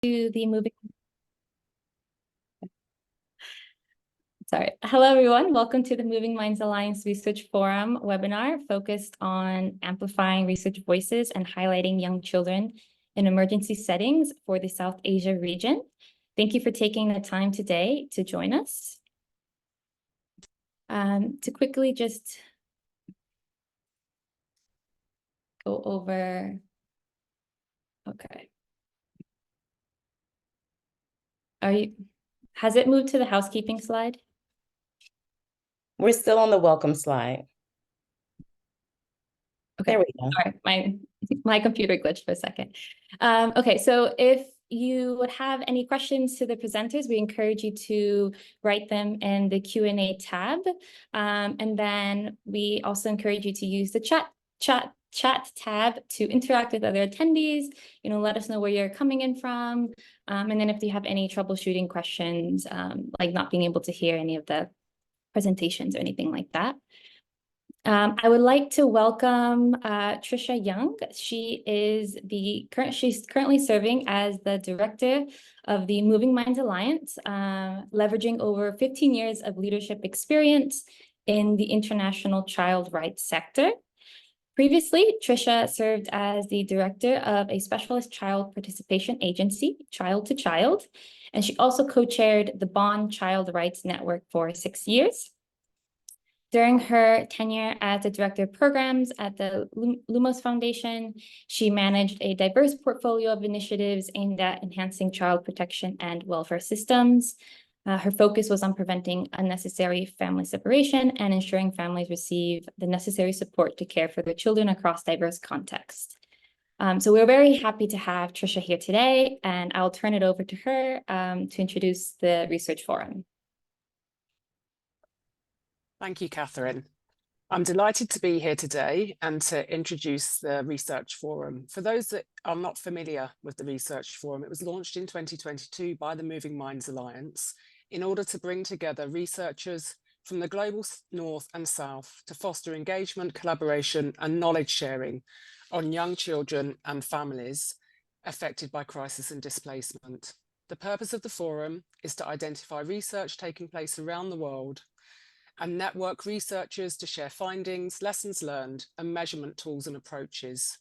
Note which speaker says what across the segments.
Speaker 1: To the moving. Sorry. Hello, everyone. Welcome to the Moving Minds Alliance Research Forum webinar focused on amplifying research voices and highlighting young children in emergency settings for the South Asia region. Thank you for taking the time today to join us. To quickly just go over. Okay. Has it moved to the housekeeping slide?
Speaker 2: We're still on the welcome slide.
Speaker 1: Okay.
Speaker 2: There we go.
Speaker 1: Sorry, my computer glitched for a second. Okay, so if you would have any questions to the presenters, we encourage you to write them in the Q&A tab. And then we also encourage you to use the chat tab to interact with other attendees, let us know where you're coming in from. And then if you have any troubleshooting questions, like not being able to hear any of the presentations or anything like that. I would like to welcome Trisha Young. She's currently serving as the director of the Moving Minds Alliance, leveraging over 15 years of leadership experience in the international child rights sector. Previously, Trisha served as the director of a specialist child participation agency, Child to Child, and she also co-chaired the Bond Child Rights Network for 6 years. During her tenure as the director of programs at the Lumos Foundation, she managed a diverse portfolio of initiatives aimed at enhancing child protection and welfare systems. Her focus was on preventing unnecessary family separation and ensuring families receive the necessary support to care for their children across diverse contexts. So we're very happy to have Trisha here today, and I'll turn it over to her to introduce the research forum.
Speaker 3: Thank you, Catherine. I'm delighted to be here today and to introduce the Research Forum. For those that are not familiar with the Research Forum, it was launched in 2022 by the Moving Minds Alliance in order to bring together researchers from the global north and south to foster engagement, collaboration and knowledge sharing on young children and families affected by crisis and displacement. The purpose of the forum is to identify research taking place around the world and network researchers to share findings, lessons learned, and measurement tools and approaches.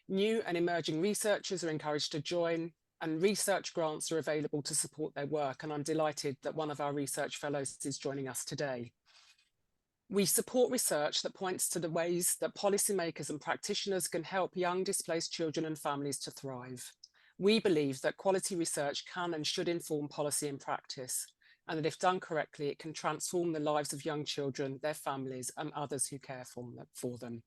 Speaker 3: New and emerging researchers are encouraged to join, and research grants are available to support their work, and I'm delighted that one of our research fellows is joining us today. We support research that points to the ways that policymakers and practitioners can help young displaced children and families to thrive. We believe that quality research can and should inform policy and practice, and that if done correctly, it can transform the lives of young children, their families, and others who care for them.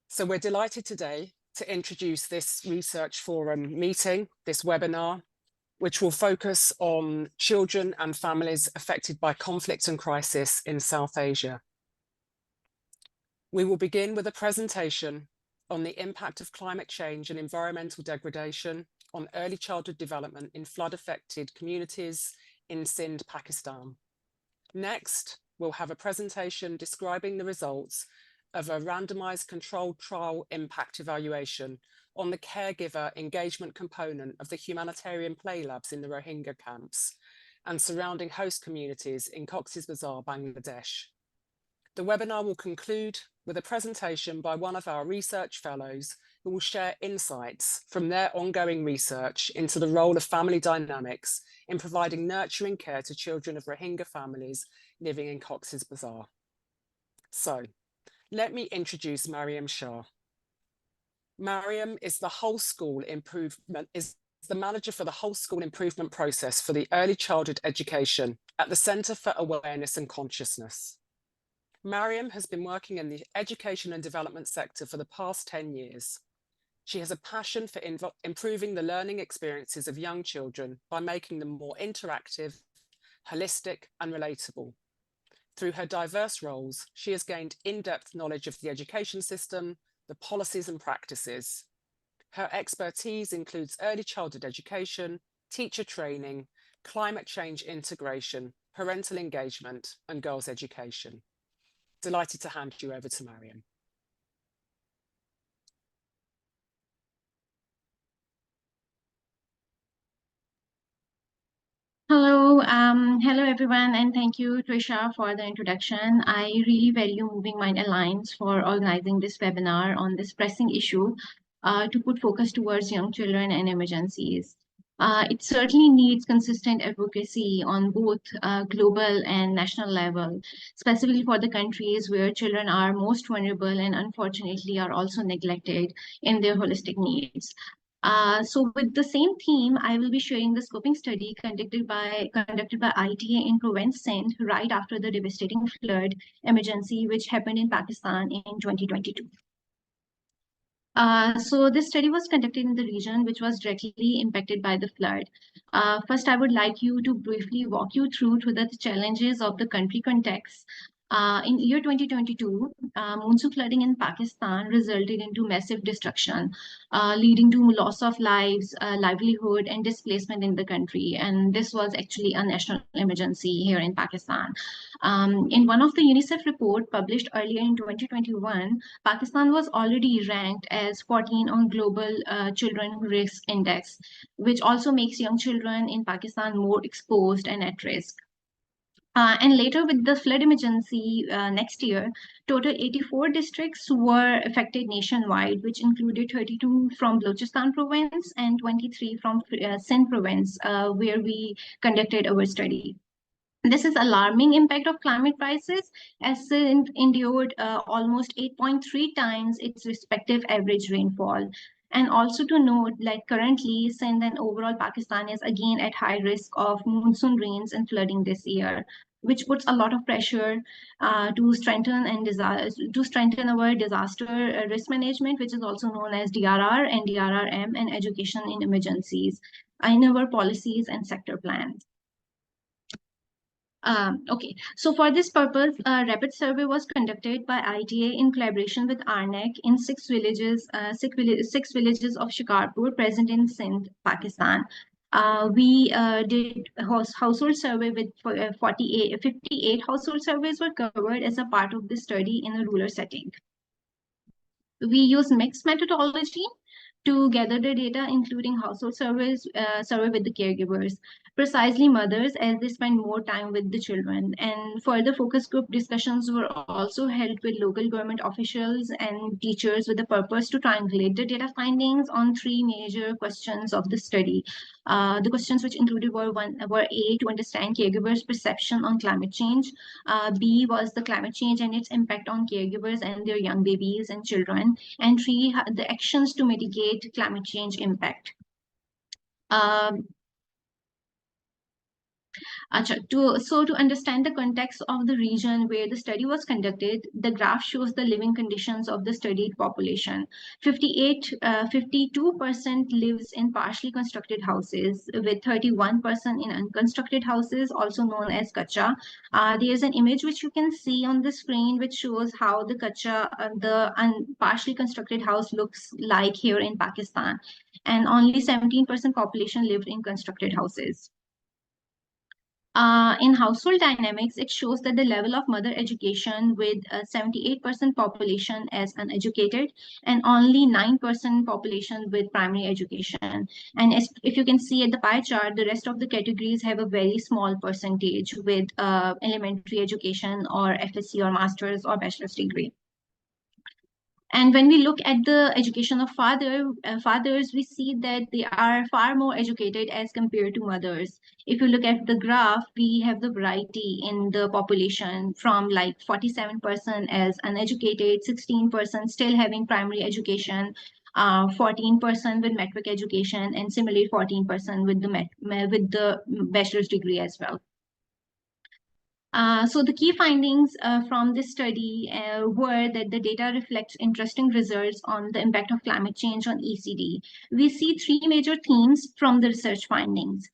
Speaker 3: So we're delighted today to introduce this Research Forum meeting, this webinar, which will focus on children and families affected by conflict and crisis in South Asia. We will begin with a presentation on the impact of climate change and environmental degradation on early childhood development in flood-affected communities in Sindh, Pakistan. Next, we'll have a presentation describing the results of a randomized controlled trial impact evaluation on the caregiver engagement component of the Humanitarian Play Labs in the Rohingya camps and surrounding host communities in Cox's Bazar, Bangladesh. The webinar will conclude with a presentation by one of our research fellows who will share insights from their ongoing research into the role of family dynamics in providing nurturing care to children of Rohingya families living in Cox's Bazar. So, let me introduce Mariam Shah. Mariam is the manager for the whole school improvement process for the early childhood education at the Centre for Awareness and Consciousness. Mariam has been working in the education and development sector for the past 10 years. She has a passion for improving the learning experiences of young children by making them more interactive, holistic, and relatable. Through her diverse roles, she has gained in-depth knowledge of the education system, the policies and practices. Her expertise includes early childhood education, teacher training, climate change integration, parental engagement, and girls' education. Delighted to hand you over to Mariam.
Speaker 4: everyone, and thank you, Trisha, for the introduction. I really value Moving Mind Alliance for organizing this webinar on this pressing issue to put focus towards young children and emergencies. It certainly needs consistent advocacy on both global and national level, specifically for the countries where children are most vulnerable and unfortunately are also neglected in their holistic needs. So with the same theme, I will be sharing the scoping study conducted by ITA in Provence, Sindh, right after the devastating flood emergency which happened in Pakistan in 2022. So this study was conducted in the region which was directly impacted by the flood. First, I would like you to briefly walk you through the challenges of the country context. In year 2022, monsoon flooding in Pakistan resulted into massive destruction, leading to loss of lives, livelihood, and displacement in the country. And this was actually a national emergency here in Pakistan. In one of the UNICEF report published earlier in 2021, Pakistan was already ranked as 14 on Global Children Risk Index, which also makes young children in Pakistan more exposed and at risk. And later with the flood emergency next year, total 84 districts were affected nationwide, which included 32 from Balochistan province and 23 from Sindh province, where we conducted our study. This is alarming impact of climate crisis, as Sindh endured almost 8.3 times its respective average rainfall. And also to note, like currently, Sindh and overall Pakistan is again at high risk of monsoon rains and flooding this year, which puts a lot of pressure to strengthen our disaster risk management, which is also known as DRR and DRRM, and education in emergencies in our policies and sector plans. Okay, so for this purpose, a rapid survey was conducted by ITA in collaboration with RNEC in six villages of Shikarpur present in Sindh, Pakistan. We did a household survey with 58 household surveys were covered as a part of the study in a rural setting. We use mixed methodology to gather the data, including household surveys, survey with the caregivers, precisely mothers, as they spend more time with the children. And further focus group discussions were also held with local government officials and teachers with the purpose to triangulate the data findings on three major questions of the study. The questions which included were A, to understand caregivers' perception on climate change. B was the climate change and its impact on caregivers and their young babies and children. And 3, the actions to mitigate climate change impact. To understand the context of the region where the study was conducted, the graph shows the living conditions of the studied population. 52% lives in partially constructed houses, with 31% in unconstructed houses, also known as kacha. There's an image which you can see on the screen which shows how the kacha, partially constructed house looks like here in Pakistan. And only 17% population lived in constructed houses. In household dynamics, it shows that the level of mother education with 78% population as uneducated and only 9% population with primary education. And if you can see at the pie chart, the rest of the categories have a very small percentage with elementary education or FSc or master's or bachelor's degree. And when we look at the education of fathers, we see that they are far more educated as compared to mothers. If you look at the graph, we have the variety in the population from like 47% as uneducated, 16% still having primary education, 14% with metric education, and similarly 14% with the bachelor's degree as well. So the key findings from this study were that the data reflects interesting results on the impact of climate change on ECD. We see three major themes from the research findings.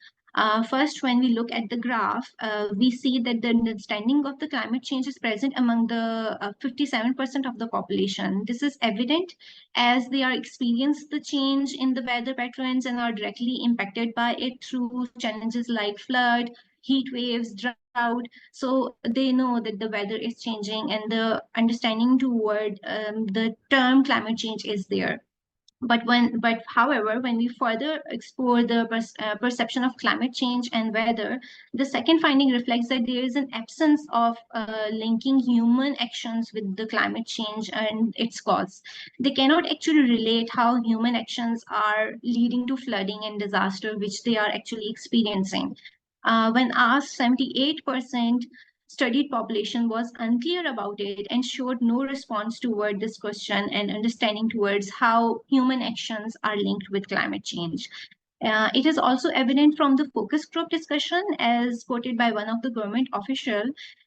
Speaker 4: First, when we look at the graph, we see that the understanding of the climate change is present among the 57% of the population. This is evident as they are experiencing the change in the weather patterns and are directly impacted by it through challenges like flood, heat waves, drought. So they know that the weather is changing and the understanding toward the term climate change is there. However, when we further explore the perception of climate change and weather, the second finding reflects that there is an absence of linking human actions with the climate change and its cause. They cannot actually relate how human actions are leading to flooding and disaster, which they are actually experiencing. When asked, 78% studied population was unclear about it and showed no response toward this question and understanding towards how human actions are linked with climate change. It is also evident from the focus group discussion as quoted by one of the government official,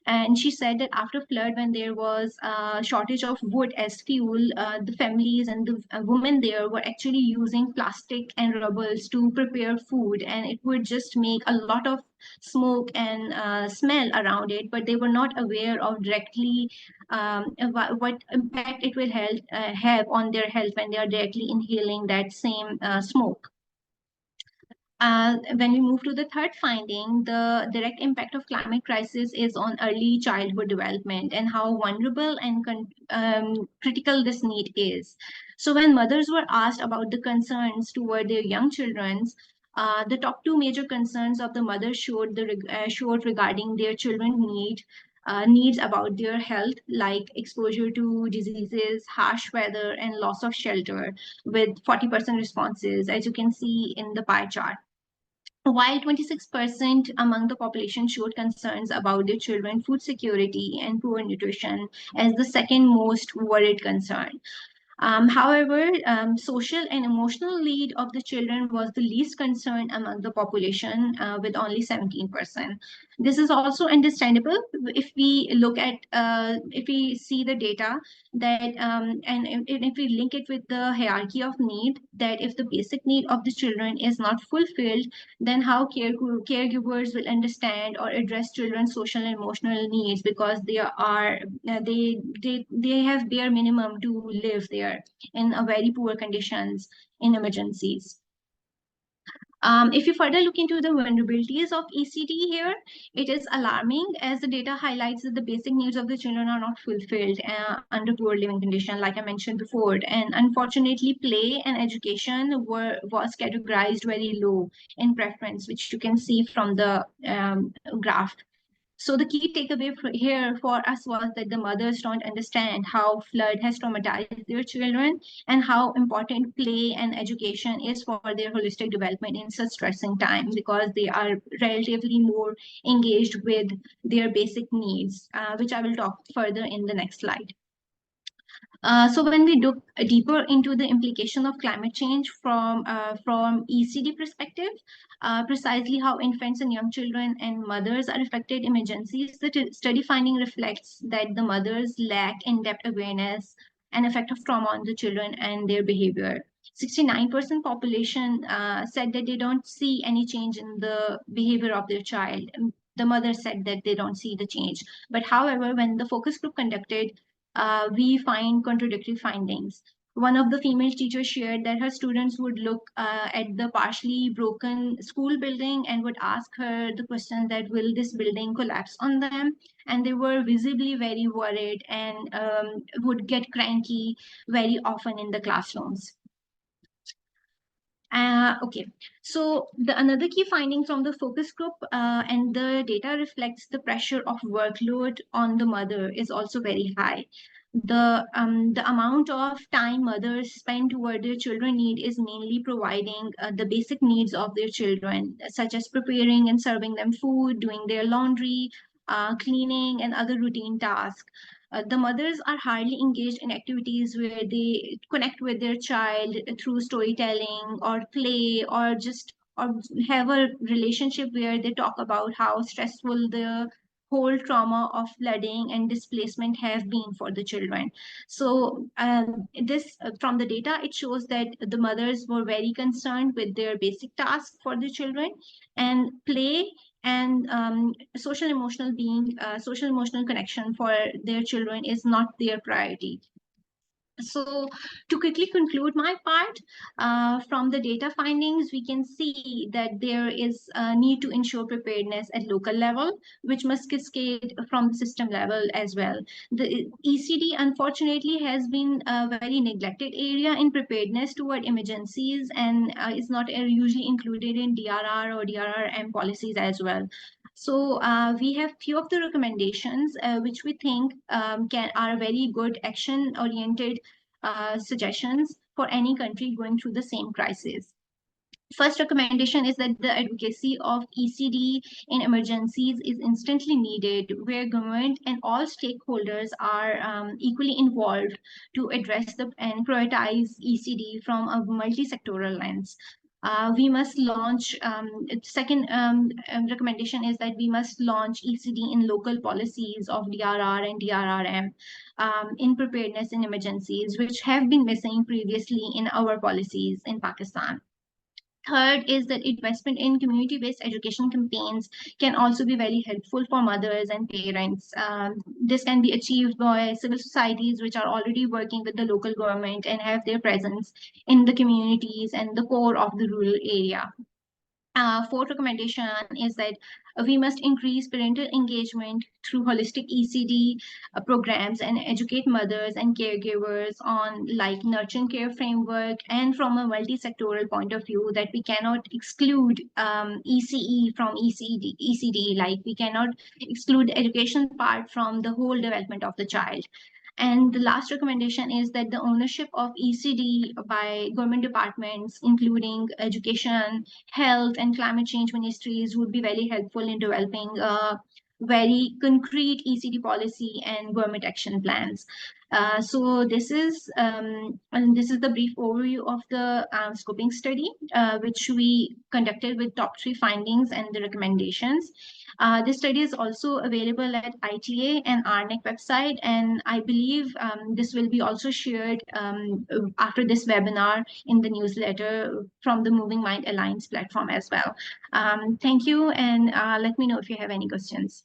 Speaker 4: and she said that after flood, when there was a shortage of wood as fuel, the families and the women there were actually using plastic and rubbers to prepare food, and it would just make a lot of smoke and smell around it, but they were not aware of directly what impact it will have on their health when they are directly inhaling that same smoke. When we move to the third finding, the direct impact of climate crisis is on early childhood development and how vulnerable and critical this need is. So when mothers were asked about the concerns toward their young children, the top two major concerns of the mothers showed regarding their children needs about their health, like exposure to diseases, harsh weather, and loss of shelter, with 40% responses, as you can see in the pie chart. While 26% among the population showed concerns about their children's food security and poor nutrition as the second most worried concern. However, social and emotional need of the children was the least concern among the population, with only 17%. This is also understandable if we look at, if we see the data that, and if we link it with the hierarchy of need, that if the basic need of the children is not fulfilled, then how caregivers will understand or address children's social and emotional needs, because they have bare minimum to live there in a very poor conditions in emergencies. If you further look into the vulnerabilities of ECD here, it is alarming as the data highlights that the basic needs of the children are not fulfilled under poor living condition, like I mentioned before. And unfortunately, play and education was categorized very low in preference, which you can see from the graph. So the key takeaway here for us was that the mothers don't understand how flood has traumatized their children and how important play and education is for their holistic development in such stressing time, because they are relatively more engaged with their basic needs, which I will talk further in the next slide. So when we look deeper into the implication of climate change from ECD perspective, precisely how infants and young children and mothers are affected in emergencies, the study finding reflects that the mothers lack in-depth awareness and effect of trauma on the children and their behavior. 69% population said that they don't see any change in the behavior of their child. The mother said that they don't see the change. But however, when the focus group conducted, we find contradictory findings. One of the female teachers shared that her students would look at the partially broken school building and would ask her the question that will this building collapse on them? And they were visibly very worried and would get cranky very often in the classrooms. Okay, so another key finding from the focus group and the data reflects the pressure of workload on the mother is also very high. The amount of time mothers spend toward their children need is mainly providing the basic needs of their children, such as preparing and serving them food, doing their laundry, cleaning, and other routine tasks. The mothers are hardly engaged in activities where they connect with their child through storytelling or play, or have a relationship where they talk about how stressful the whole trauma of flooding and displacement have been for the children. So this from the data, it shows that the mothers were very concerned with their basic tasks for the children, and play and social emotional connection for their children is not their priority. So to quickly conclude my part, from the data findings, we can see that there is a need to ensure preparedness at local level, which must cascade from the system level as well. The ECD, unfortunately, has been a very neglected area in preparedness toward emergencies, and is not usually included in DRR or DRRM policies as well. So we have few of the recommendations which we think are very good action-oriented suggestions for any country going through the same crisis. First recommendation is that the advocacy of ECD in emergencies is instantly needed, where government and all stakeholders are equally involved to address and prioritize ECD from a multi-sectoral lens. We must launch, second recommendation is that we must launch ECD in local policies of DRR and DRRM in preparedness in emergencies, which have been missing previously in our policies in Pakistan. Third is that investment in community-based education campaigns can also be very helpful for mothers and parents. This can be achieved by civil societies which are already working with the local government and have their presence in the communities and the core of the rural area. Fourth recommendation is that we must increase parental engagement through holistic ECD programs and educate mothers and caregivers on like nurture and care framework, and from a multi-sectoral point of view that we cannot exclude ECE from ECD, like we cannot exclude the education part from the whole development of the child. And the last recommendation is that the ownership of ECD by government departments, including education, health, and climate change ministries, would be very helpful in developing very concrete ECD policy and government action plans. So this is the brief overview of the scoping study, which we conducted with top 3 findings and the recommendations. This study is also available at ITA and RNEC website, and I believe this will be also shared after this webinar in the newsletter from the Moving Mind Alliance platform as well. Thank you, and let me know if you have any questions.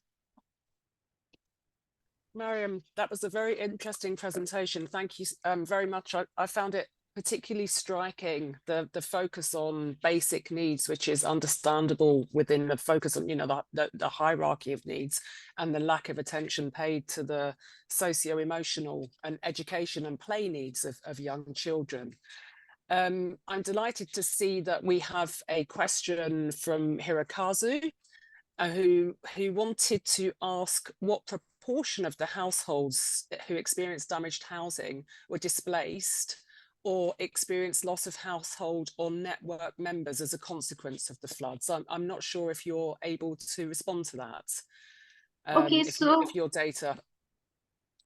Speaker 3: Mariam, that was a very interesting presentation. Thank you very much. I found it particularly striking, the focus on basic needs, which is understandable within the focus on, you know, the hierarchy of needs, and the lack of attention paid to the socio-emotional and education and play needs of young children. I'm delighted to see that we have a question from Hirokazu, who wanted to ask what proportion of the households who experienced damaged housing were displaced or experienced loss of household or network members as a consequence of the floods. I'm not sure if you're able to respond to that.
Speaker 4: Okay,
Speaker 3: if your data.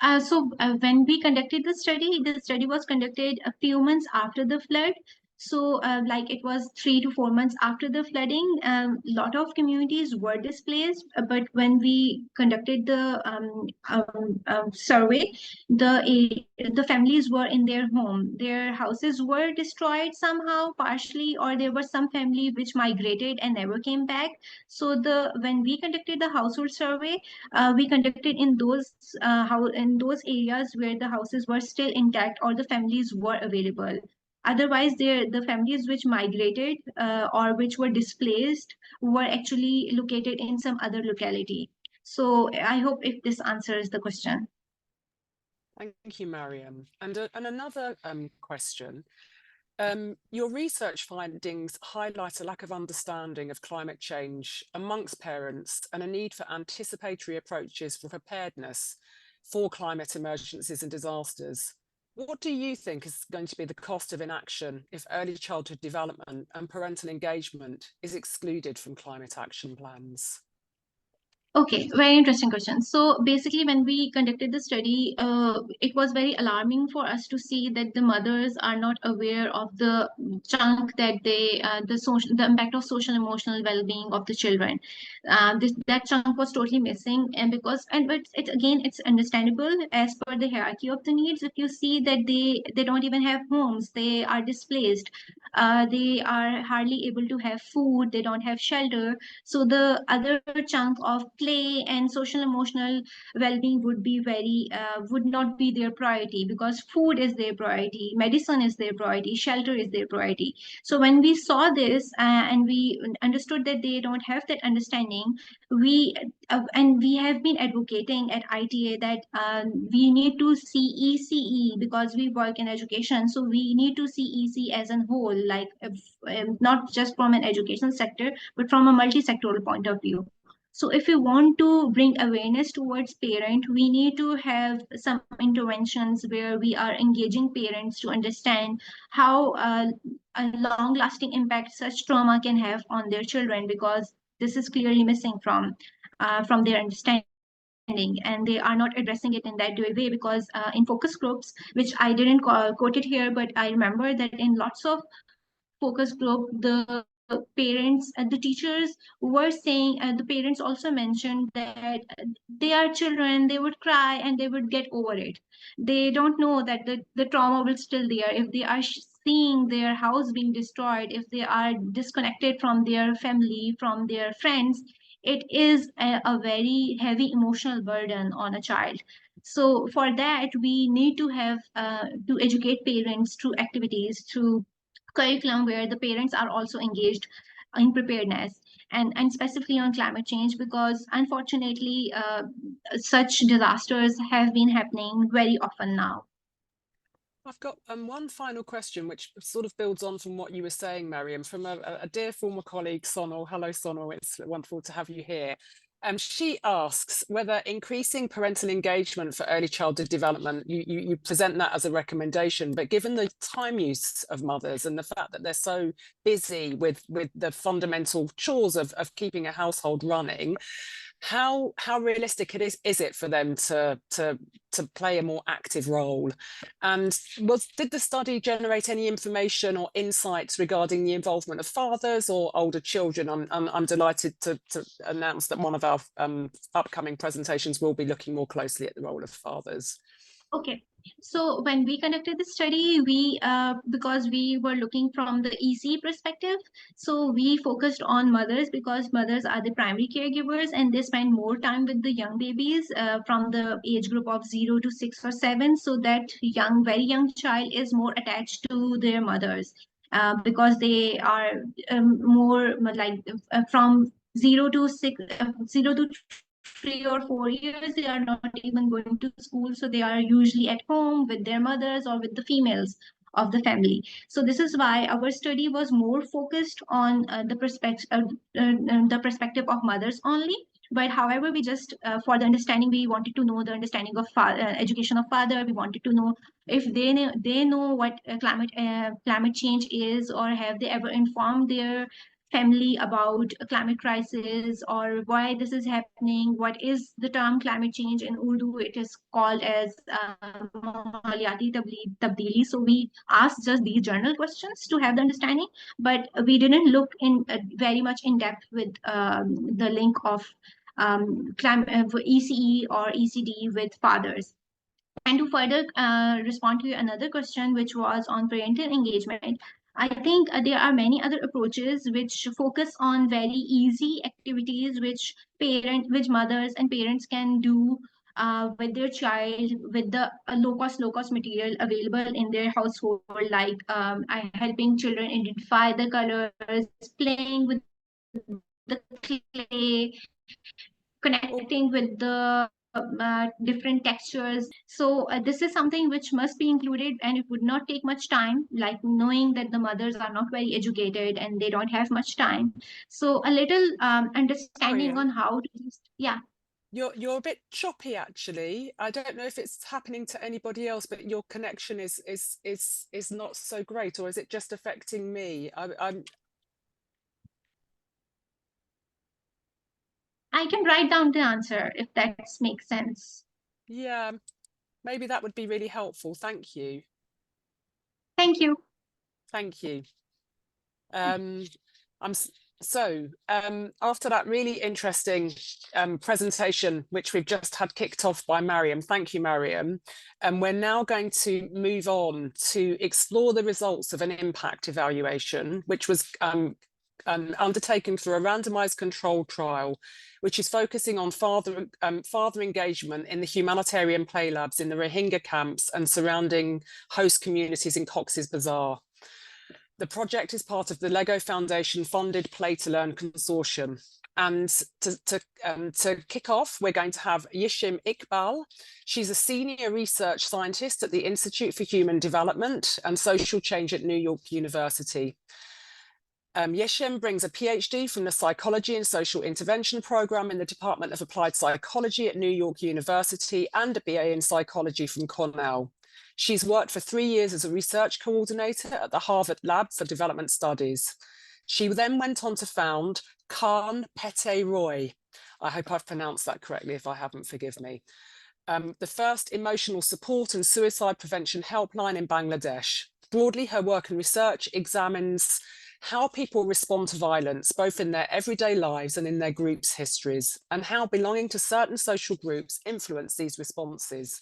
Speaker 4: When we conducted the study was conducted a few months after the flood. So like it was 3 to 4 months after the flooding, a lot of communities were displaced. But when we conducted the survey, the families were in their home. Their houses were destroyed somehow, partially, or there were some family which migrated and never came back. So when we conducted the household survey, we conducted in those areas where the houses were still intact or the families were available. Otherwise, the families which migrated or which were displaced were actually located in some other locality. So I hope if this answers the question.
Speaker 3: Thank you, Mariam. And another question. Your research findings highlight a lack of understanding of climate change amongst parents and a need for anticipatory approaches for preparedness for climate emergencies and disasters. What do you think is going to be the cost of inaction if early childhood development and parental engagement is excluded from climate action plans?
Speaker 4: Okay, very interesting question. So basically, when we conducted the study, it was very alarming for us to see that the mothers are not aware of the chunk that the impact of social emotional well-being of the children. That chunk was totally missing, and but it's understandable as per the hierarchy of the needs. If you see that they don't even have homes, they are displaced, they are hardly able to have food, they don't have shelter. So the other chunk of play and social emotional well-being would be would not be their priority, because food is their priority, medicine is their priority, shelter is their priority. So when we saw this and we understood that they don't have that understanding, and we have been advocating at ITA that we need to see ECE, because we work in education. So we need to see ECE as a whole, like not just from an education sector, but from a multi-sectoral point of view. So if we want to bring awareness towards parent, we need to have some interventions where we are engaging parents to understand how a long-lasting impact such trauma can have on their children, because this is clearly missing from their understanding, and they are not addressing it in that way. Because in focus groups, which I didn't quote it here, but I remember that in lots of focus group, the parents and the teachers were saying, the parents also mentioned that they are children, they would cry and they would get over it. They don't know that the trauma will still there. If they are seeing their house being destroyed, if they are disconnected from their family, from their friends, it is a very heavy emotional burden on a child. So for that, we need to have to educate parents through activities, through curriculum where the parents are also engaged in preparedness, and specifically on climate change, because unfortunately such disasters have been happening very often now.
Speaker 3: I've got one final question, which sort of builds on from what you were saying, Mariam, from a dear former colleague, Sonal. Hello, Sonal. It's wonderful to have you here. She asks whether increasing parental engagement for early childhood development, you present that as a recommendation, but given the time use of mothers and the fact that they're so busy with the fundamental chores of keeping a household running, how realistic is it for them to play a more active role? And did the study generate any information or insights regarding the involvement of fathers or older children? I'm delighted to announce that one of our upcoming presentations will be looking more closely at the role of fathers.
Speaker 4: Okay, so when we conducted the study, we because we were looking from the EC perspective, so we focused on mothers, because mothers are the primary caregivers and they spend more time with the young babies from the age group of 0 to 6 or 7. So that very young child is more attached to their mothers because they are more like from 0 to 6, 0 to 3 or 4 years, they are not even going to school. So they are usually at home with their mothers or with the females of the family. So this is why our study was more focused on the perspective of mothers only. But however, we just for the understanding, we wanted to know the understanding of education of father. We wanted to know if they know what climate change is, or have they ever informed their family about a climate crisis, or why this is happening. What is the term climate change? In Urdu, it is called as Mawliyati Tabdili. So we asked just these general questions to have the understanding, but we didn't look in very much in depth with the link of ECE or ECD with fathers. And to further respond to another question, which was on parental engagement, I think there are many other approaches which focus on very easy activities which mothers and parents can do with their child, with the low cost material available in their household, like helping children identify the colors, playing with the clay, connecting with the different textures. So this is something which must be included, and it would not take much time, like knowing that the mothers are not very educated and they don't have much time. So a little understanding on how to just, yeah.
Speaker 3: You're a bit choppy, actually. I don't know if it's happening to anybody else, but your connection is not so great, or is it just affecting me?
Speaker 4: I can write down the answer if that makes sense.
Speaker 3: Yeah, maybe that would be really helpful. Thank you.
Speaker 4: Thank you.
Speaker 3: Thank you. After that really interesting presentation, which we've just had kicked off by Mariam, thank you, Mariam. And we're now going to move on to explore the results of an impact evaluation, which was undertaken through a randomized controlled trial, which is focusing on father engagement in the Humanitarian Play Labs in the Rohingya camps and surrounding host communities in Cox's Bazar. The project is part of the Lego Foundation funded Play to Learn consortium. And to kick off, we're going to have Yishim Iqbal. She's a senior research scientist at the Institute for Human Development and Social Change at New York University. Yishim brings a PhD from the Psychology and Social Intervention program in the Department of Applied Psychology at New York University and a BA in Psychology from Cornell. She's worked for 3 years as a research coordinator at the Harvard Lab for Development Studies. She then went on to found Khan Pete Roy. I hope I've pronounced that correctly. If I haven't, forgive me. The first emotional support and suicide prevention helpline in Bangladesh. Broadly, her work and research examines how people respond to violence, both in their everyday lives and in their groups' histories, and how belonging to certain social groups influence these responses.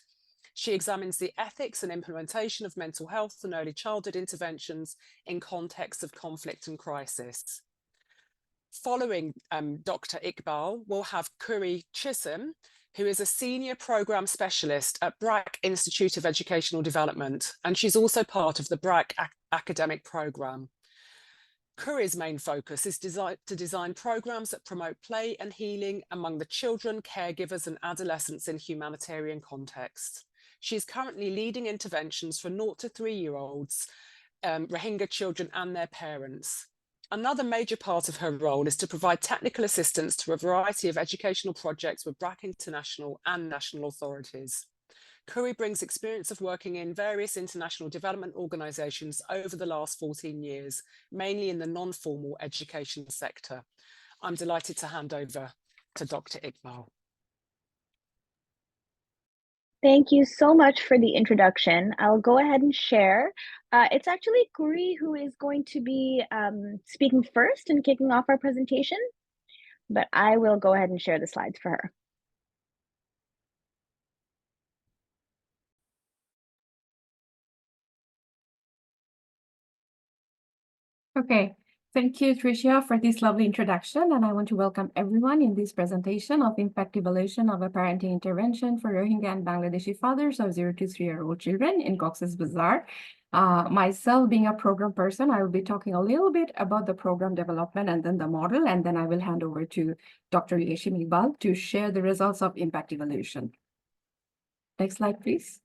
Speaker 3: She examines the ethics and implementation of mental health and early childhood interventions in contexts of conflict and crisis. Following Dr. Iqbal, we'll have Kuri Chisholm, who is a senior program specialist at BRAC Institute of Educational Development, and she's also part of the BRAC academic program. Kuri's main focus is to design programs that promote play and healing among the children, caregivers, and adolescents in humanitarian contexts. She's currently leading interventions for 0 to 3-year-olds, Rohingya children and their parents. Another major part of her role is to provide technical assistance to a variety of educational projects with BRAC International and national authorities. Kuri brings experience of working in various international development organisations over the last 14 years, mainly in the non-formal education sector. I'm delighted to hand over to Dr. Iqbal.
Speaker 5: Thank you so much for the introduction. I'll go ahead and share. It's actually Kuri who is going to be speaking first and kicking off our presentation, but I will go ahead and share the slides for her.
Speaker 6: Okay, thank you, Tricia, for this lovely introduction. And I want to welcome everyone in this presentation of impact evaluation of a parenting intervention for Rohingya and Bangladeshi fathers of 0 to 3-year-old children in Cox's Bazar. Myself being a program person, I will be talking a little bit about the program development and then the model, and then I will hand over to Dr. Yishim Iqbal to share the results of impact evaluation. Next slide, please.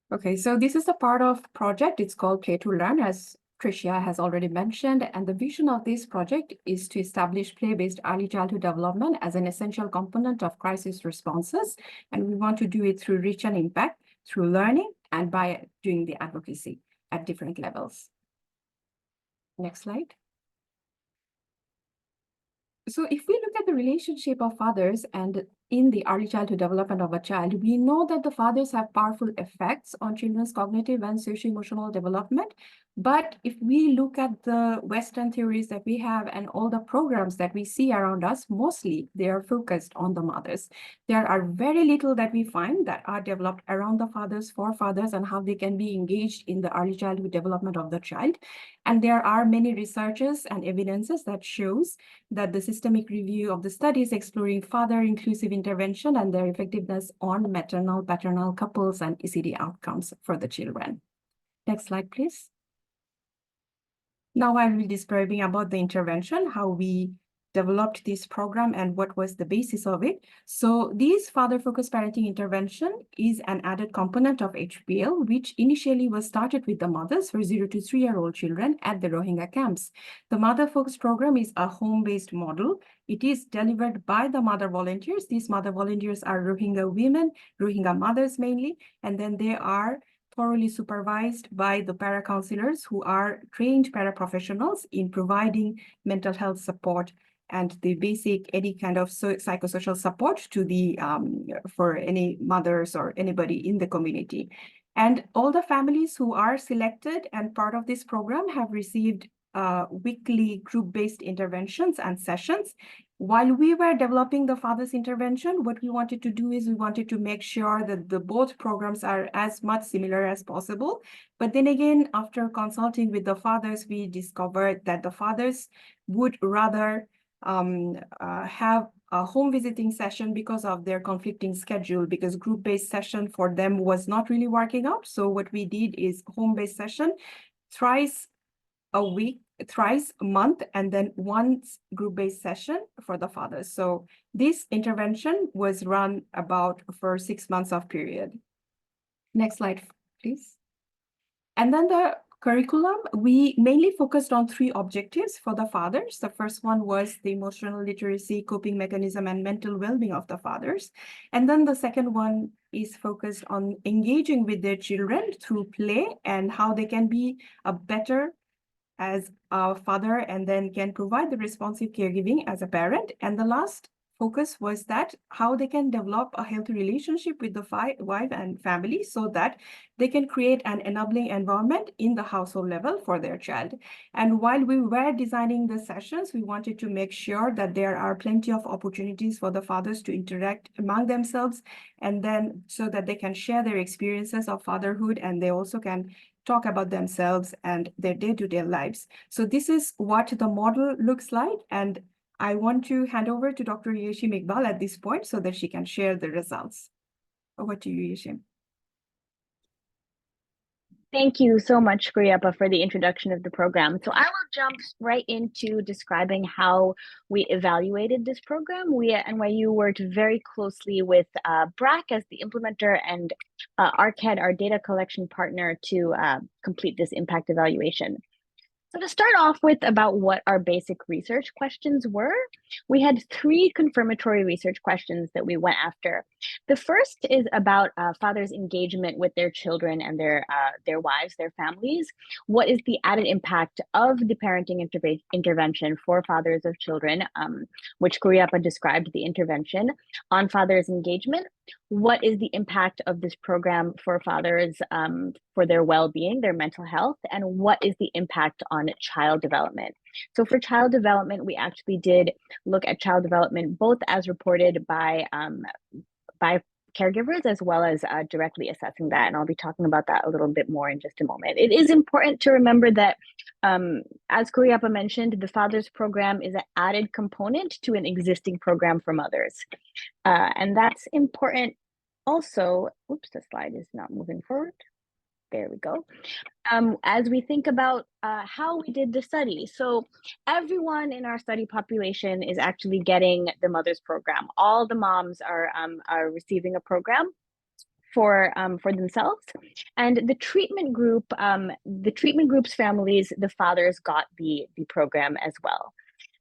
Speaker 6: Okay, so this is the part of project. It's called Play to Learn, as Tricia has already mentioned. And the vision of this project is to establish play-based early childhood development as an essential component of crisis responses. And we want to do it through reach and impact, through learning, and by doing the advocacy at different levels. Next slide. So if we look at the relationship of fathers and in the early childhood development of a child, we know that the fathers have powerful effects on children's cognitive and socio-emotional development. But if we look at the Western theories that we have and all the programs that we see around us, mostly they are focused on the mothers. There are very little that we find that are developed around the fathers, for fathers, and how they can be engaged in the early childhood development of the child. And there are many researches and evidences that shows that the systemic review of the studies exploring father inclusive intervention and their effectiveness on maternal paternal couples and ECD outcomes for the children. Next slide, please. Now I will be describing about the intervention, how we developed this program and what was the basis of it. So this father-focused parenting intervention is an added component of HPL, which initially was started with the mothers for 0 to 3-year-old children at the Rohingya camps. The mother-focused program is a home-based model. It is delivered by the mother volunteers. These mother volunteers are Rohingya women, Rohingya mothers mainly, and then they are thoroughly supervised by the para-counselors who are trained paraprofessionals in providing mental health support and the basic any kind of psychosocial support to the for any mothers or anybody in the community. And all the families who are selected and part of this program have received weekly group-based interventions and sessions. While we were developing the father's intervention, what we wanted to do is we wanted to make sure that the both programs are as much similar as possible. But then again, after consulting with the fathers, we discovered that the fathers would rather have a home visiting session because of their conflicting schedule, because group-based session for them was not really working out. So what we did is home-based session thrice a week, thrice a month, and then once group-based session for the fathers. So this intervention was run about for 6 months of period. Next slide, please. And then the curriculum, we mainly focused on 3 objectives for the fathers. The first one was the emotional literacy, coping mechanism, and mental well-being of the fathers. And then the second one is focused on engaging with their children through play and how they can be a better as a father and then can provide the responsive caregiving as a parent. And the last focus was that how they can develop a healthy relationship with the wife and family so that they can create an enabling environment in the household level for their child. And while we were designing the sessions, we wanted to make sure that there are plenty of opportunities for the fathers to interact among themselves, and then so that they can share their experiences of fatherhood, and they also can talk about themselves and their day-to-day lives. So this is what the model looks like. And I want to hand over to Dr. Yeashim Iqbal at this point so that she can share the results. Over to you, Yeashim.
Speaker 5: Thank you so much, Kuriappa, for the introduction of the program. So I will jump right into describing how we evaluated this program. We at NYU worked very closely with BRAC as the implementer and ARCAD, our data collection partner, to complete this impact evaluation. So to start off with about what our basic research questions were, we had 3 confirmatory research questions that we went after. The first is about fathers' engagement with their children and their wives, their families. What is the added impact of the parenting intervention for fathers of children, which Kuriappa described the intervention, on fathers' engagement? What is the impact of this program for fathers for their well-being, their mental health, and what is the impact on child development? So for child development, we actually did look at child development both as reported by caregivers as well as directly assessing that. And I'll be talking about that a little bit more in just a moment. It is important to remember that, as Kuriappa mentioned, the Fathers Program is an added component to an existing program for mothers. And that's important also. Oops, the slide is not moving forward. There we go. As we think about how we did the study. So everyone in our study population is actually getting the Mothers Program. All the moms are receiving a program for themselves. And the treatment group's families, the fathers got the program as well.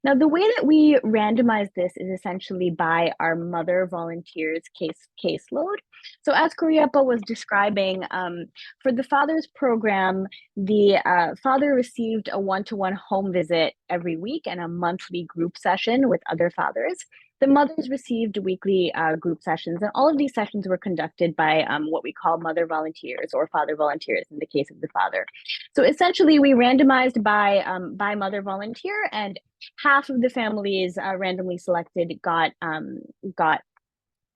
Speaker 5: Now, the way that we randomize this is essentially by our mother volunteers caseload. So as Kuriappa was describing, for the Fathers Program, the father received a one-to-one home visit every week and a monthly group session with other fathers. The mothers received weekly group sessions, and all of these sessions were conducted by what we call mother volunteers or father volunteers in the case of the father. So essentially, we randomized by mother volunteer, and half of the families randomly selected got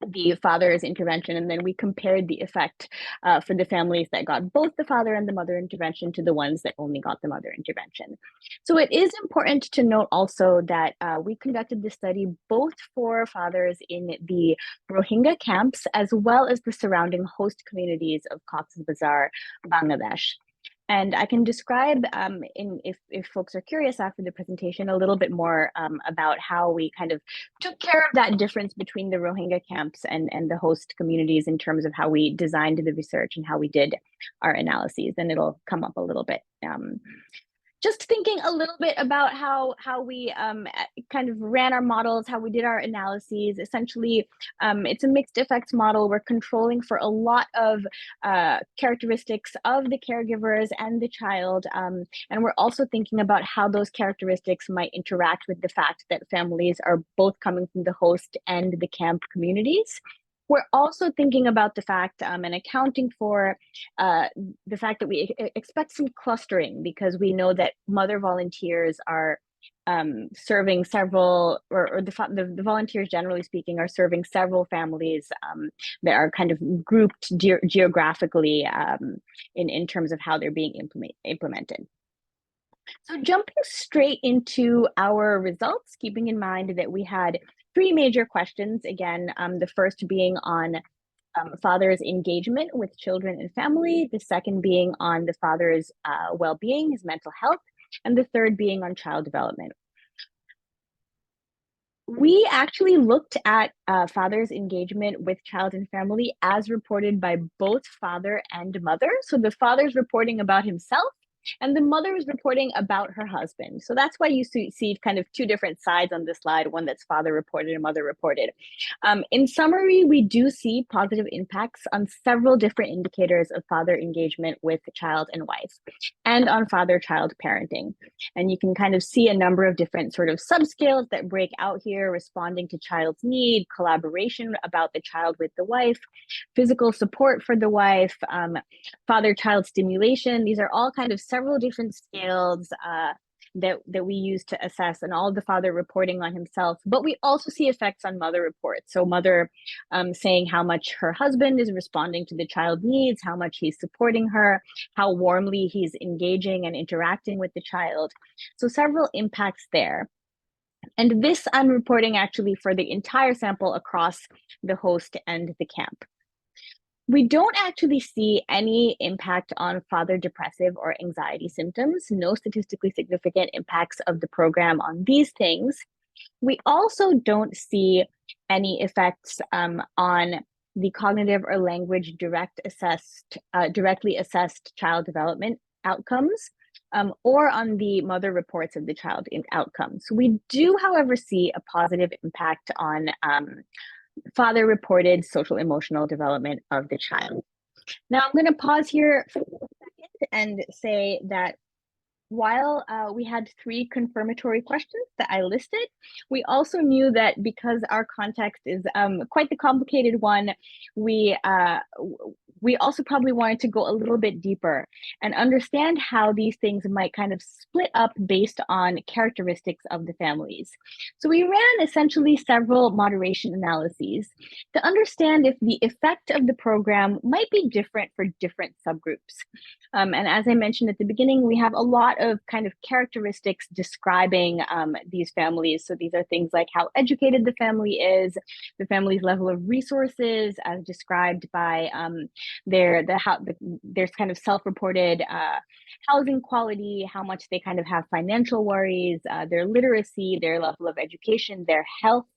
Speaker 5: the father's intervention, and then we compared the effect for the families that got both the father and the mother intervention to the ones that only got the mother intervention. So it is important to note also that we conducted this study both for fathers in the Rohingya camps as well as the surrounding host communities of Cox's Bazar, Bangladesh. And I can describe, if folks are curious after the presentation, a little bit more about how we kind of took care of that difference between the Rohingya camps and the host communities in terms of how we designed the research and how we did our analyses. And it'll come up a little bit. Just thinking a little bit about how we kind of ran our models, how we did our analyses. Essentially, it's a mixed effects model. We're controlling for a lot of characteristics of the caregivers and the child. And we're also thinking about how those characteristics might interact with the fact that families are both coming from the host and the camp communities. We're also thinking about the fact and accounting for the fact that we expect some clustering, because we know that mother volunteers are serving several, or the volunteers, generally speaking, are serving several families that are kind of grouped geographically in terms of how they're being implemented. So jumping straight into our results, keeping in mind that we had 3 major questions, again, the first being on father's engagement with children and family, the second being on the father's well-being, his mental health, and the third being on child development. We actually looked at father's engagement with child and family as reported by both father and mother. So the father's reporting about himself, and the mother is reporting about her husband. So that's why you see kind of 2 different sides on this slide, one that's father reported and mother reported. In summary, we do see positive impacts on several different indicators of father engagement with child and wife, and on father-child parenting. And you can kind of see a number of different sort of subscales that break out here: responding to child's need, collaboration about the child with the wife, physical support for the wife, father-child stimulation. These are all kind of several different scales that we use to assess, and all of the father reporting on himself. But we also see effects on mother reports. So mother saying how much her husband is responding to the child needs, how much he's supporting her, how warmly he's engaging and interacting with the child. So several impacts there. And this I'm reporting actually for the entire sample across the host and the camp. We don't actually see any impact on father depressive or anxiety symptoms, no statistically significant impacts of the program on these things. We also don't see any effects on the cognitive or language directly assessed child development outcomes, or on the mother reports of the child in outcomes. We do, however, see a positive impact on father reported social emotional development of the child. Now I'm going to pause here for a second and say that while we had 3 confirmatory questions that I listed, we also knew that because our context is quite the complicated one, we also probably wanted to go a little bit deeper and understand how these things might kind of split up based on characteristics of the families. So we ran essentially several moderation analyses to understand if the effect of the program might be different for different subgroups. And as I mentioned at the beginning, we have a lot of kind of characteristics describing these families. So these are things like how educated the family is, the family's level of resources as described by their kind of self-reported housing quality, how much they kind of have financial worries, their literacy, their level of education, their health.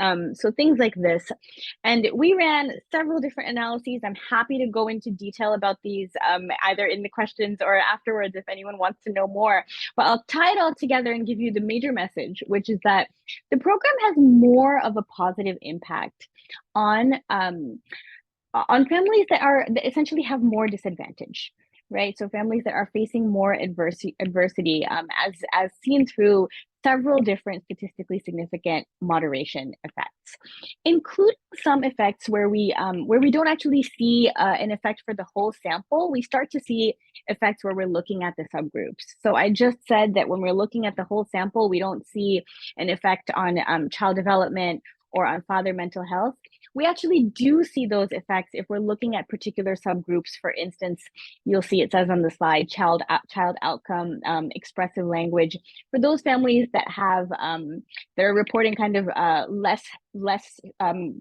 Speaker 5: So things like this. And we ran several different analyses. I'm happy to go into detail about these either in the questions or afterwards if anyone wants to know more. But I'll tie it all together and give you the major message, which is that the program has more of a positive impact on families that essentially have more disadvantage. Right, so families that are facing more adversity, as seen through several different statistically significant moderation effects, including some effects where we don't actually see an effect for the whole sample. We start to see effects where we're looking at the subgroups. So I just said that when we're looking at the whole sample, we don't see an effect on child development or on father mental health. We actually do see those effects if we're looking at particular subgroups. For instance, you'll see it says on the slide, child outcome, expressive language. For those families that have, they're reporting kind of less kind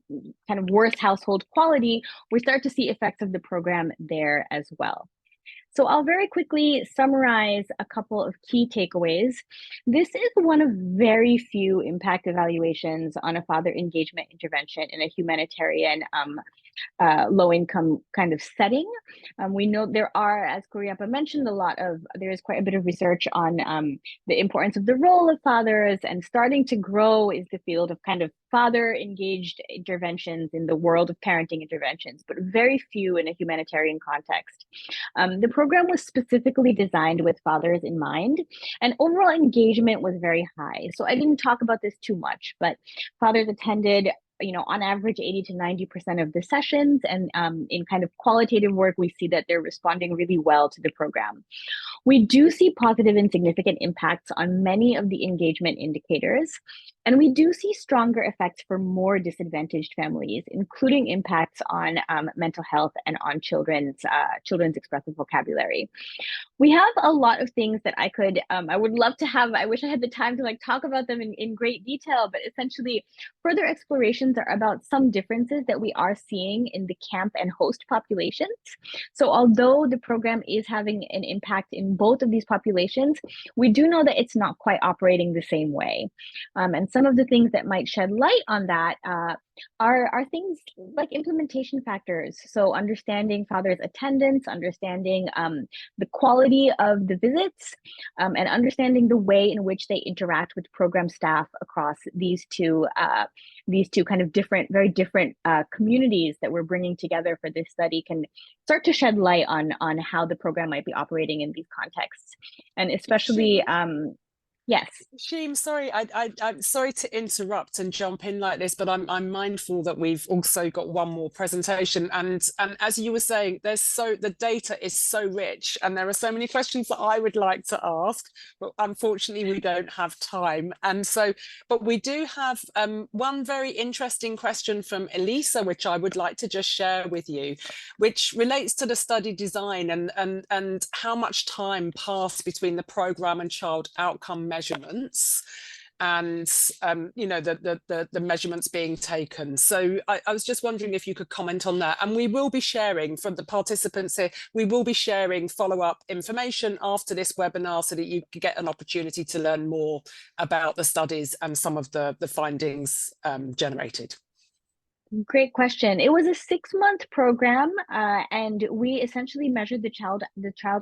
Speaker 5: of worse household quality, we start to see effects of the program there as well. So I'll very quickly summarize a couple of key takeaways. This is one of very few impact evaluations on a father engagement intervention in a humanitarian low-income kind of setting. We know there are, as Kuriappa mentioned, there is quite a bit of research on the importance of the role of fathers, and starting to grow is the field of kind of father-engaged interventions in the world of parenting interventions, but very few in a humanitarian context. The program was specifically designed with fathers in mind, and overall engagement was very high. So I didn't talk about this too much, but fathers attended on average 80 to 90% of the sessions, and in kind of qualitative work, we see that they're responding really well to the program. We do see positive and significant impacts on many of the engagement indicators, and we do see stronger effects for more disadvantaged families, including impacts on mental health and on children's expressive vocabulary. We have a lot of things that I would love to have. I wish I had the time to talk about them in great detail, but essentially further explorations are about some differences that we are seeing in the camp and host populations. So although the program is having an impact in both of these populations, we do know that it's not quite operating the same way. And some of the things that might shed light on that are things like implementation factors. So understanding fathers' attendance, understanding the quality of the visits, and understanding the way in which they interact with program staff across these two kind of very different communities that we're bringing together for this study can start to shed light on how the program might be operating in these contexts. And especially, yes.
Speaker 3: Sheem, sorry, I'm sorry to interrupt and jump in like this, but I'm mindful that we've also got one more presentation. And as you were saying, the data is so rich, and there are so many questions that I would like to ask, but unfortunately we don't have time. And so, but we do have one very interesting question from Elisa, which I would like to just share with you, which relates to the study design and how much time passed between the program and child outcome measurements and the measurements being taken. So I was just wondering if you could comment on that. And we will be sharing, from the participants here, we will be sharing follow-up information after this webinar so that you can get an opportunity to learn more about the studies and some of the findings generated.
Speaker 5: Great question. It was a 6-month program, and we essentially measured the child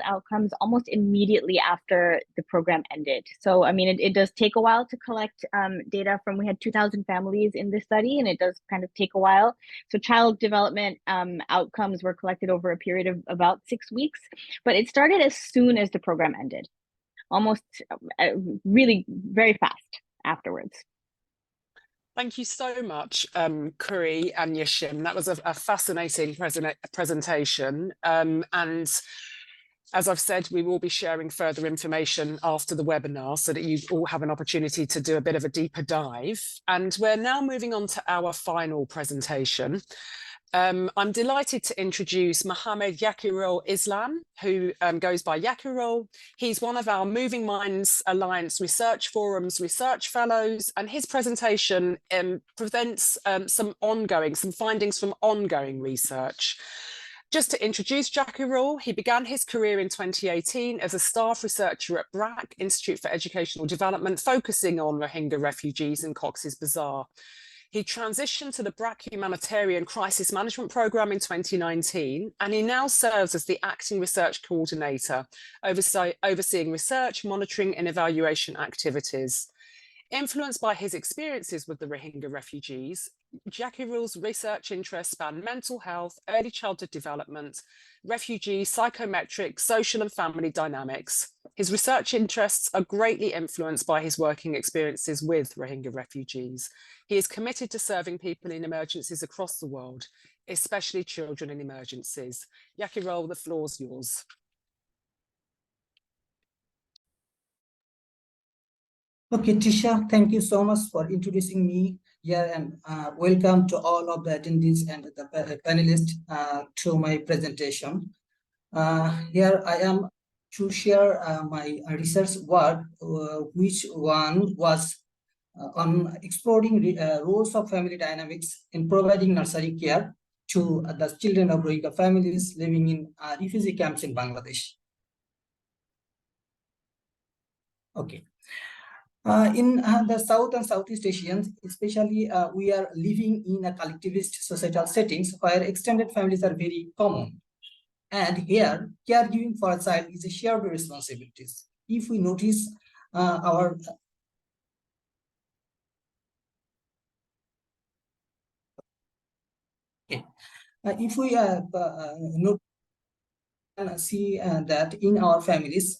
Speaker 5: outcomes almost immediately after the program ended. So, I mean, it does take a while to collect data from. We had 2,000 families in this study, and it does kind of take a while. So, child development outcomes were collected over a period of about 6 weeks, but it started as soon as the program ended, almost really very fast afterwards.
Speaker 3: Thank you so much, Kuri and Yashim. That was a fascinating presentation. And as I've said, we will be sharing further information after the webinar so that you all have an opportunity to do a bit of a deeper dive. And we're now moving on to our final presentation. I'm delighted to introduce Mohammed Yakirul Islam, who goes by Yakirul. He's one of our Moving Minds Alliance Research Forum's research fellows, and his presentation presents some findings from ongoing research. Just to introduce Yakirul, he began his career in 2018 as a staff researcher at BRAC, Institute for Educational Development, focusing on Rohingya refugees in Cox's Bazar. He transitioned to the BRAC Humanitarian Crisis Management Programme in 2019, and he now serves as the Acting Research Coordinator, overseeing research, monitoring and evaluation activities. Influenced by his experiences with the Rohingya refugees, Yakirul's research interests span mental health, early childhood development, refugee, psychometrics, social and family dynamics. His research interests are greatly influenced by his working experiences with Rohingya refugees. He is committed to serving people in emergencies across the world, especially children in emergencies. Yakirul, the floor's yours.
Speaker 7: Okay, Tisha, thank you so much for introducing me here, and welcome to all of the attendees and the panelists to my presentation. Here I am to share my research work, which one was on exploring roles of family dynamics in providing nursery care to the children of Rohingya families living in refugee camps in Bangladesh. Okay. In the South and Southeast Asians, especially, we are living in a collectivist societal settings where extended families are very common. And here, caregiving for a child is a shared responsibility. If we notice our if we note see that in our families,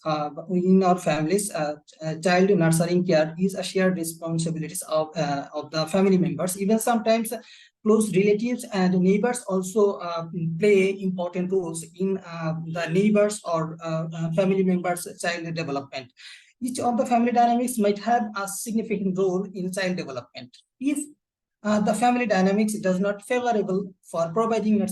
Speaker 7: child nurturing care is a shared responsibilities of the family members. Even sometimes close relatives and neighbors also play important roles in the neighbors or family members' child development. Each of the family dynamics might have a significant role in child development. If the family dynamics does not favorable for providing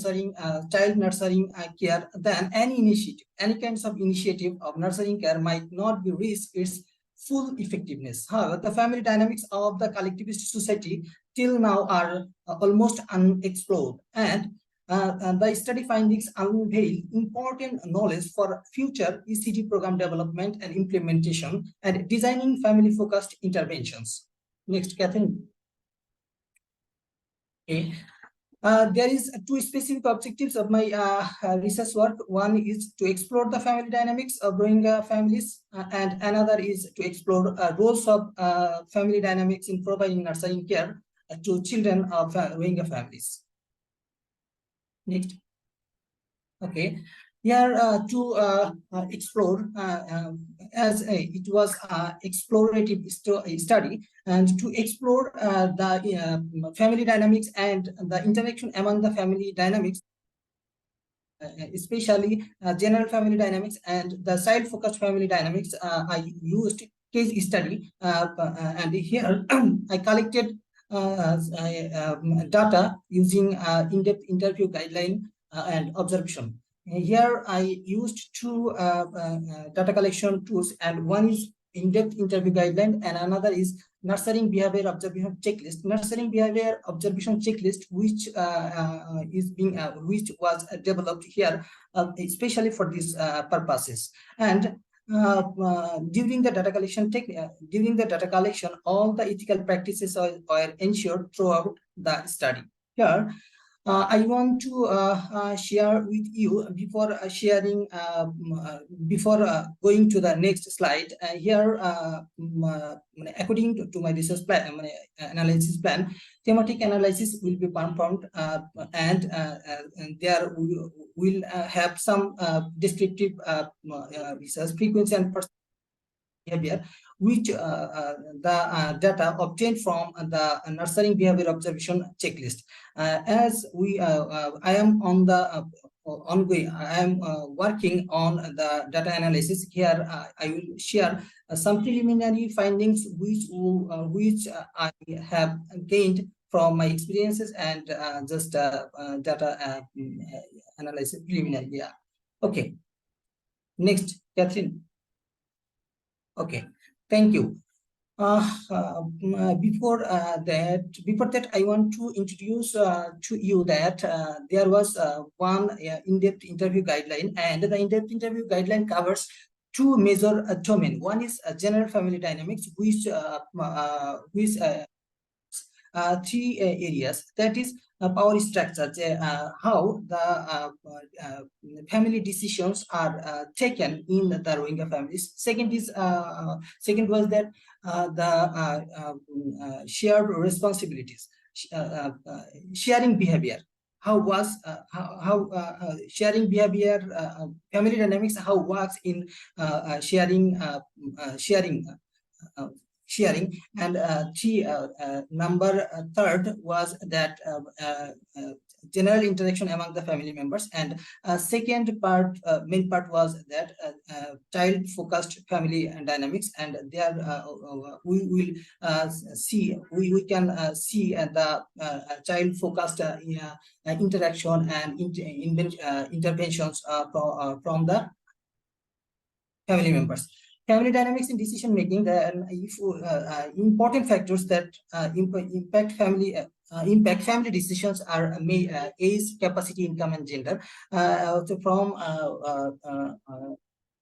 Speaker 7: child nurturing care, then any kinds of initiative of nurturing care might not be reach its full effectiveness. However, the family dynamics of the collectivist society till now are almost unexplored, and the study findings unveil important knowledge for future ECD program development and implementation and designing family-focused interventions. Next, Catherine. Okay. There is two specific objectives of my research work. One is to explore the family dynamics of Rohingya families, and another is to explore roles of family dynamics in providing nurturing care to children of Rohingya families. Next. Okay. Here to explore, as it was explorative study, and to explore the family dynamics and the interaction among the family dynamics, especially general family dynamics and the child-focused family dynamics. I used case study, and here I collected data using in-depth interview guideline and observation. Here I used two data collection tools, and one is in-depth interview guideline and another is nurturing behavior observation checklist. Nurturing behavior observation checklist, which which was developed here especially for these purposes. And during the data collection, all the ethical practices are ensured throughout the study. Here, I want to share with you before sharing, going to the next slide. Here, according to my research plan, analysis plan, thematic analysis will be performed, and there will have some descriptive research frequency and behavior, which the data obtained from the nurturing behavior observation checklist. As I am on the ongoing, I am working on the data analysis. Here I will share some preliminary findings which I have gained from my experiences and just data analysis preliminary. Yeah. Okay. Next, Catherine. Okay, thank you. Before that, I want to introduce to you that there was one in-depth interview guideline, and the in-depth interview guideline covers two major domains. One is general family dynamics, which three areas, that is power structure, how the family decisions are taken in the Rohingya families. Second was that the shared responsibilities, sharing behavior. How was sharing behavior, family dynamics, how works in sharing, and third was that general interaction among the family members, and second part, main part was that child focused family dynamics, and there we will we can see the child focused interaction and interventions from the family members. Family dynamics in decision making, important factors that impact family decisions are age, capacity, income, and gender. So from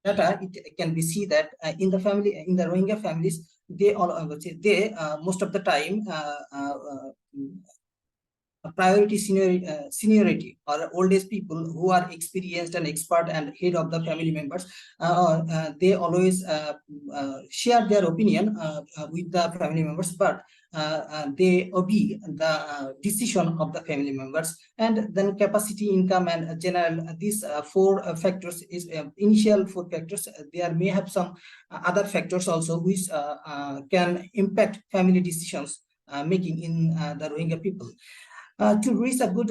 Speaker 7: data, it can be seen that in the Rohingya families, they most of the time priority seniority or old age people who are experienced and expert and head of the family members. They always share their opinion with the family members, but they obey the decision of the family members. And then capacity, income, and general, these four factors is initial four factors. There may have some other factors also which can impact family decisions making in the Rohingya people. To reach a good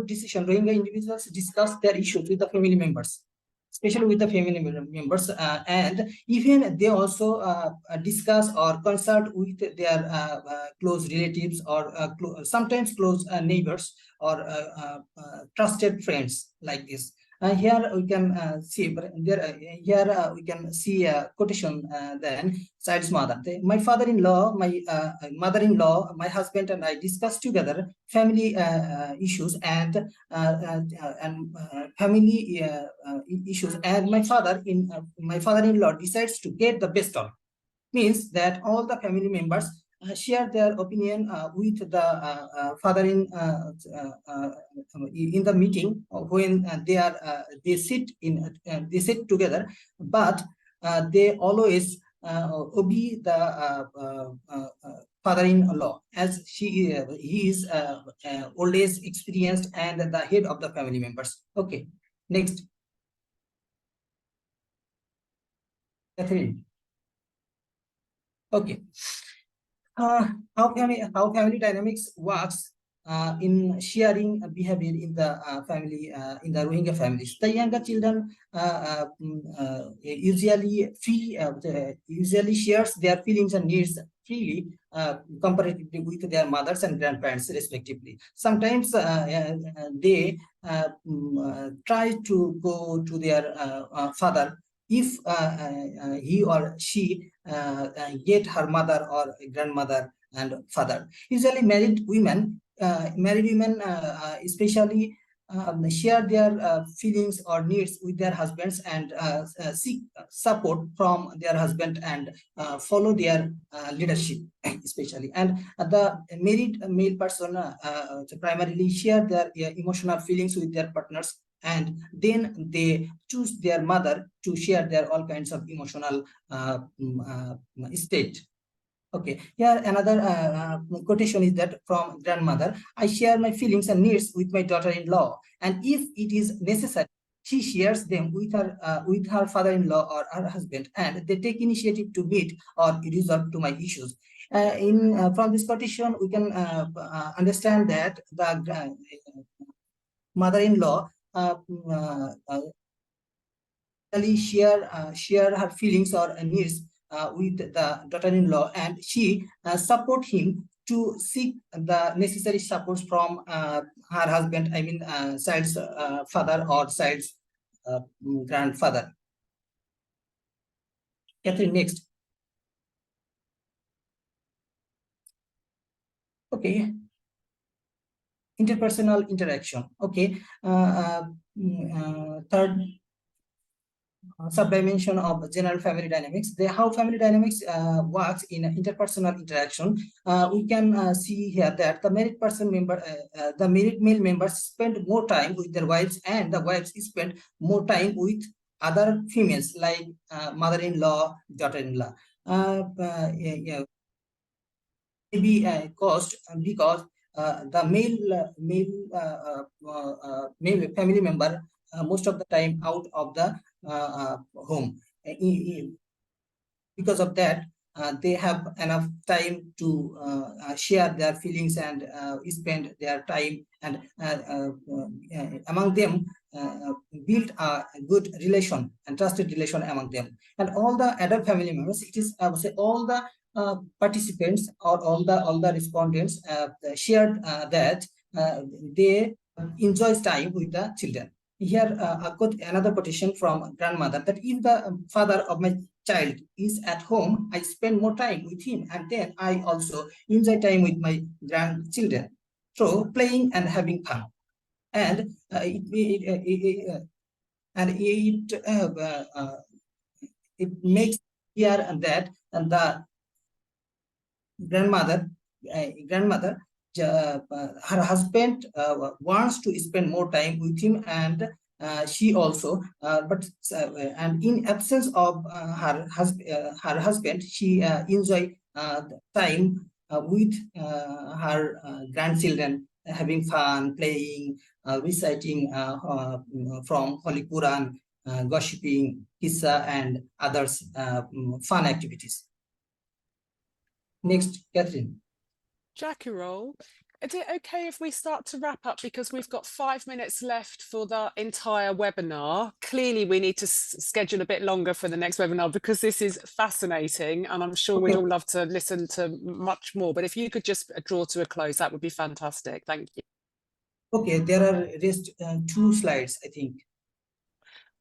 Speaker 7: decision, Rohingya individuals discuss their issues with the family members, especially with the family members, and even they also discuss or consult with their close relatives or sometimes close neighbors or trusted friends like this. Here we can see, but there here we can see a quotation. Then child's mother, my father-in-law, my mother-in-law, my husband, and I discussed together family issues and family issues, and my father-in-law decides to get the best of. Means that all the family members share their opinion with the father in the meeting when they sit together, but they always obey the father-in-law, as he is old age experienced and the head of the family members. Okay, next, Catherine. Okay. How family dynamics works in sharing behavior in the family in the Rohingya families. The younger children usually shares their feelings and needs freely comparatively with their mothers and grandparents respectively. Sometimes they try to go to their father if he or she get her mother or grandmother and father. Usually married women especially share their feelings or needs with their husbands and seek support from their husband and follow their leadership especially. And the married male person primarily share their emotional feelings with their partners, and then they choose their mother to share their all kinds of emotional state. Okay, here another quotation is that from grandmother: I share my feelings and needs with my daughter-in-law, and if it is necessary, she shares them with her father-in-law or her husband, and they take initiative to meet or resolve to my issues. From this quotation, we can understand that the mother-in-law share her feelings or needs with the daughter-in-law, and she support him to seek the necessary support from her husband, I mean child's father or child's grandfather. Catherine, next. Okay. Interpersonal interaction. Okay. Third sub-dimension of general family dynamics. How family dynamics works in interpersonal interaction. We can see here that the married male members spend more time with their wives, and the wives spend more time with other females like mother-in-law, daughter-in-law. Maybe caused because the male family member most of the time out of the home. Because of that, they have enough time to share their feelings and spend their time, and among them build a good relation and trusted relation among them. And all the adult family members, it is, I would say, all the participants or all the respondents shared that they enjoy time with the children. Here another quotation from grandmother, that if the father of my child is at home, I spend more time with him, and then I also enjoy time with my grandchildren through playing and having fun. And it makes clear that the grandmother her husband wants to spend more time with him, and she also, and in absence of her husband, she enjoy time with her grandchildren, having fun, playing, reciting from Holy Quran, gossiping, kissa, and others fun activities. Next, Catherine.
Speaker 3: Jackie-roll, is it okay if we start to wrap up, because we've got 5 minutes left for the entire webinar? Clearly we need to schedule a bit longer for the next webinar, because this is fascinating and I'm sure we'd all love to listen to much more, but if you could just draw to a close, that would be fantastic. Thank you.
Speaker 7: Okay, there are just 2 slides, I think.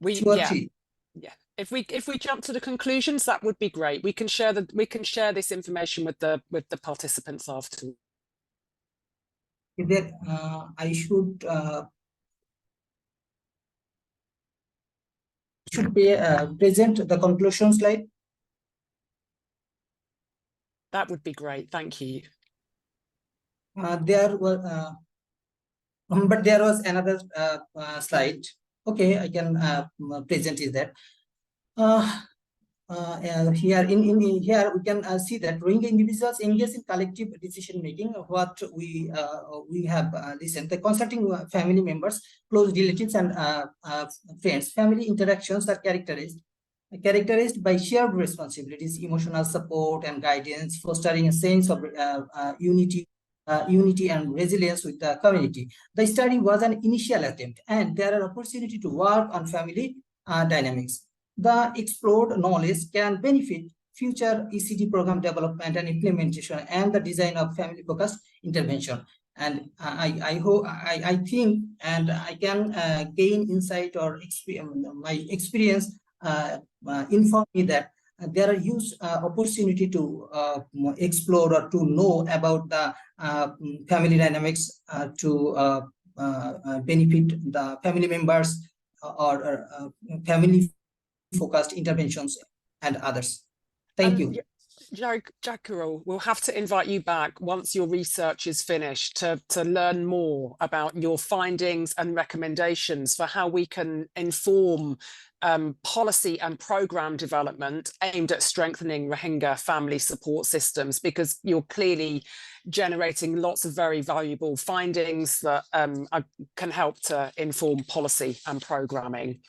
Speaker 7: 2 or 3.
Speaker 3: Yeah, if we jump to the conclusions, that would be great. We can share this information with the participants after.
Speaker 7: Then I should be present the conclusion slide.
Speaker 3: That would be great. Thank you.
Speaker 7: There were, but there was another slide. Okay, I can present is that. Here here we can see that Rohingya individuals engage in collective decision making. What we have listened, the consulting family members, close relatives, and friends. Family interactions are characterized by shared responsibilities, emotional support, and guidance, fostering a sense of unity and resilience with the community. The study was an initial attempt, and there are opportunity to work on family dynamics. The explored knowledge can benefit future ECD program development and implementation and the design of family-focused intervention. And I think, and I can gain insight or my experience inform me that there are huge opportunity to explore or to know about the family dynamics to benefit the family members or family focused interventions and others. Thank you.
Speaker 3: Jackie-roll, we'll have to invite you back once your research is finished to learn more about your findings and recommendations for how we can inform policy and program development aimed at strengthening Rohingya family support systems, because you're clearly generating lots of very valuable findings that can help to inform policy and programming.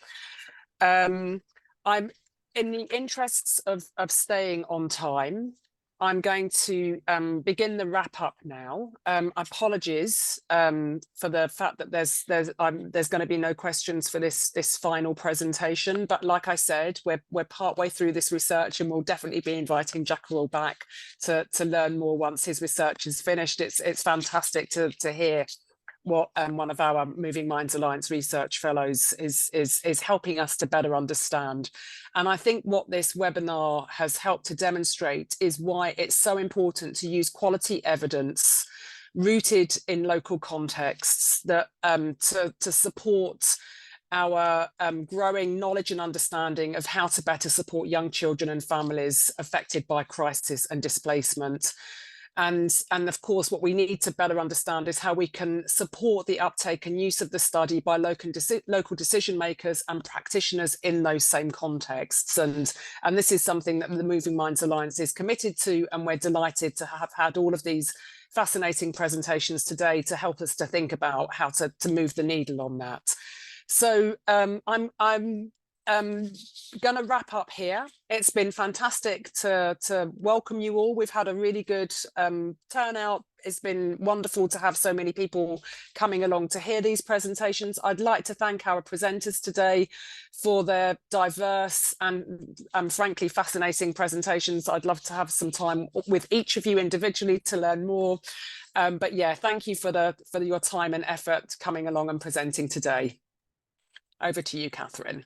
Speaker 3: I'm in the interests of staying on time, I'm going to begin the wrap up now. Apologies for the fact that there's going to be no questions for this final presentation, but like I said, we're partway through this research, and we'll definitely be inviting Jackie-roll back to learn more once his research is finished. It's fantastic to hear what one of our Moving Minds Alliance research fellows is helping us to better understand. And I think what this webinar has helped to demonstrate is why it's so important to use quality evidence rooted in local contexts that to support our growing knowledge and understanding of how to better support young children and families affected by crisis and displacement. And of course, what we need to better understand is how we can support the uptake and use of the study by local decision makers and practitioners in those same contexts. And this is something that the Moving Minds Alliance is committed to, and we're delighted to have had all of these fascinating presentations today to help us to think about how to move the needle on that. So I'm going to wrap up here. It's been fantastic to welcome you all. We've had a really good turnout. It's been wonderful to have so many people coming along to hear these presentations. I'd like to thank our presenters today for their diverse and frankly fascinating presentations. I'd love to have some time with each of you individually to learn more. But yeah, thank you for your time and effort coming along and presenting today. Over to you, Catherine.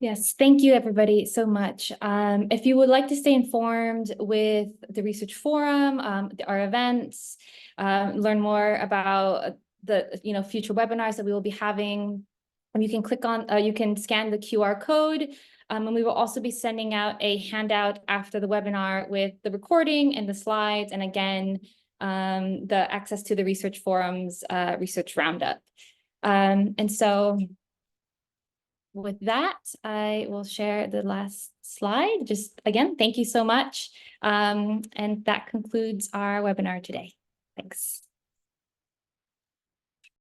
Speaker 1: Yes, thank you everybody so much. If you would like to stay informed with the research forum, our events, learn more about the future webinars that we will be having, you can click on, you can scan the QR code, and we will also be sending out a handout after the webinar with the recording and the slides, and again, the access to the research forums, research roundup. And so with that, I will share the last slide. Just again, thank you so much. And that concludes our webinar today. Thanks.